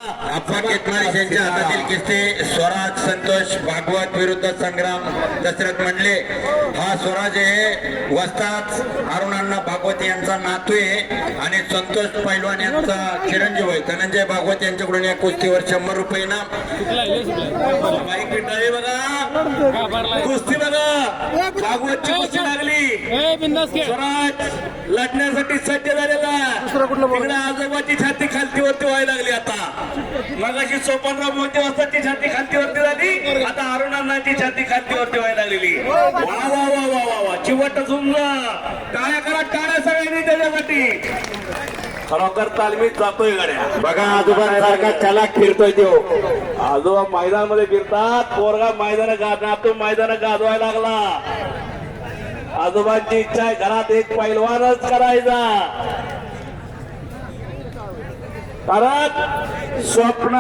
अप्पा केतमारे यांच्या हातातील किस्ते स्वराज संतोष भागवत विरुद्ध संग्राम दशरथ मंडले। हा स्वराज आहे वस्ताद अरुणांना भागवत यांचा नातू आहे आणि संतोष पैलवान यांचा चिरंजीव आहे। धनंजय भागवत यांच्याकडून या कुस्तीवर 100 रुपये इनाम। कुस्ती बघा, भागवतची कुस्ती लागली, स्वराज लढण्यासाठी सज्ज झालेला। तिकडे आजोबाची छाती खालती वरती व्हायला लागली। आता मगाशी 54 मोठे वाजताची छाती खालती वरती झाली, आता अरुणांनाची छाती खालती वरती व्हायला लागलेली। वा वा वा वा वा वा, चिवट झुंज, टाळ्या करा, टाळ्या सगळ्यांनी त्याच्यासाठी। खरोखर तालमीत जातोय गड्या। बघा आजोबांसारखा चालाक फिरतोय तो। आजोबा मैदानामध्ये फिरतात, पोरगा मैदान गाजवायला लागला। आजोबांची इच्छा आहे घरात एक पैलवानच करायचा। परत स्वप्न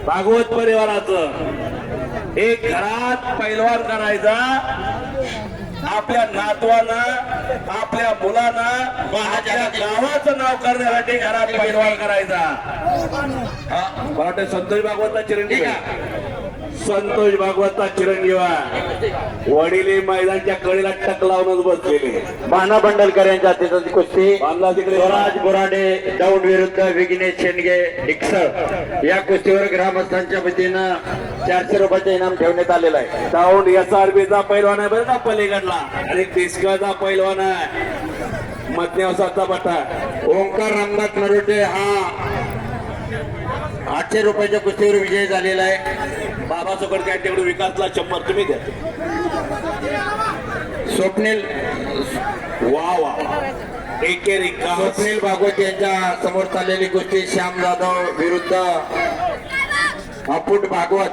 भागवत परिवाराचं एक घरात पैलवान करायचा। आपल्या नातवानं, आपल्या मुलानं, आपल्या गावाचं नाव करण्यासाठी घरात पैलवान करायचा। मराठी संतोष भागवतचा चिरंजीव, संतोष भागवतचा चिरंजीव वडील मैदानच्या कडेला टक लावूनच बसलेले। माना बंडलकर यांच्या हाती कुस्ती तिकडे स्वराज बोराडे दौंड विरुद्ध विघ्नेश शेंडगे डिक्सळ। या कुस्तीवर ग्रामस्थांच्या वतीनं 400 रुपयाचे इनाम ठेवण्यात आलेलं आहे। दौंड SRBचा पैलवान आहे बरं का पलीकडला, आणि तिसगाचा पैलवान आहे मध्यवसाचा पट्टा। ओंकार रामदास नरोटे हा 800 रुपयाच्या कुस्तीवर विजय झालेला आहे। बाबा सोबत त्यांच्याकडे विकासला 100 तुम्ही द्या। स्वप्नील वा वा, एकेरी स्वप्नील भागवत यांच्या समोर चाललेली कुस्ती श्याम जाधव विरुद्ध अपुट भागवत,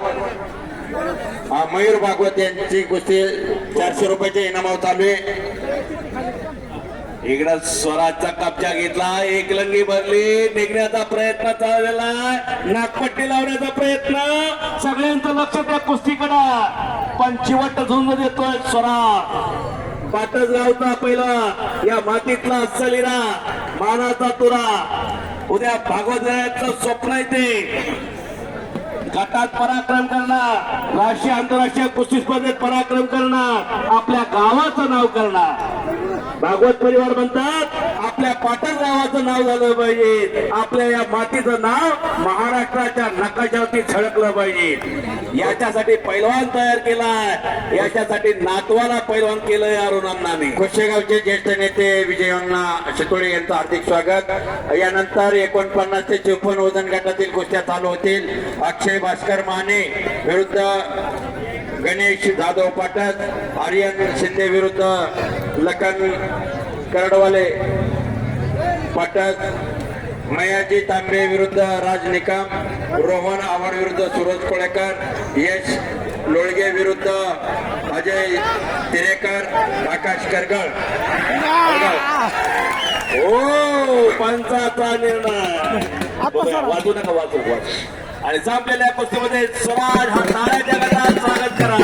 मयूर भागवत यांची कुस्ती 400 रुपयाच्या इनामावर चालू आहे। इकडं स्वराजचा कब्जा घेतला, एक लंगी भरली, निघण्याचा प्रयत्न चाललेला, नागपट्टी लावण्याचा प्रयत्न, सगळ्यांचं लक्ष त्या कुस्तीकडे। पण चिवट झुंज देतोय स्वराज। पाटस गावचा पहिला या मातीतला असलेला मानाचा तुरा, उद्या भागवत स्वप्न येते गटात पराक्रम करणार, राष्ट्रीय आंतरराष्ट्रीय कुस्ती स्पर्धेत पराक्रम करणार, आपल्या गावाचं नाव करणार। भागवत परिवार म्हणतात आपल्या पाटण गावाचं नाव झालं पाहिजे, आपल्या या मातीचं नाव महाराष्ट्राच्या नकाशावरती झळकलं पाहिजे। याच्यासाठी पैलवान तयार केलाय, याच्यासाठी नातवाला पैलवान केलंय अरुणांनी। कुशेगावचे ज्येष्ठ नेते विजयअण्णा शितोळे यांचं हार्दिक स्वागत। यानंतर 49 ते 54 वजन गटातील कुस्त्या चालू होतील। अक्षय भास्कर माने विरुद्ध गणेश जाधव पाटस, आर्यन शिंदे विरुद्ध लखन करडवाले पाटस, मयाजी तांबे विरुद्ध राज निकम, रोहन आव्हाड विरुद्ध सूरज कोळेकर, यश लोळगे विरुद्ध अजय तिरेकर, आकाश करगळ। ओ पंचाचा निर्णय, वाजू नका, वाजू। आणि संपलेल्या कुस्तीमध्ये स्वराज हा टाळ्याच्या गटात स्वागत करा।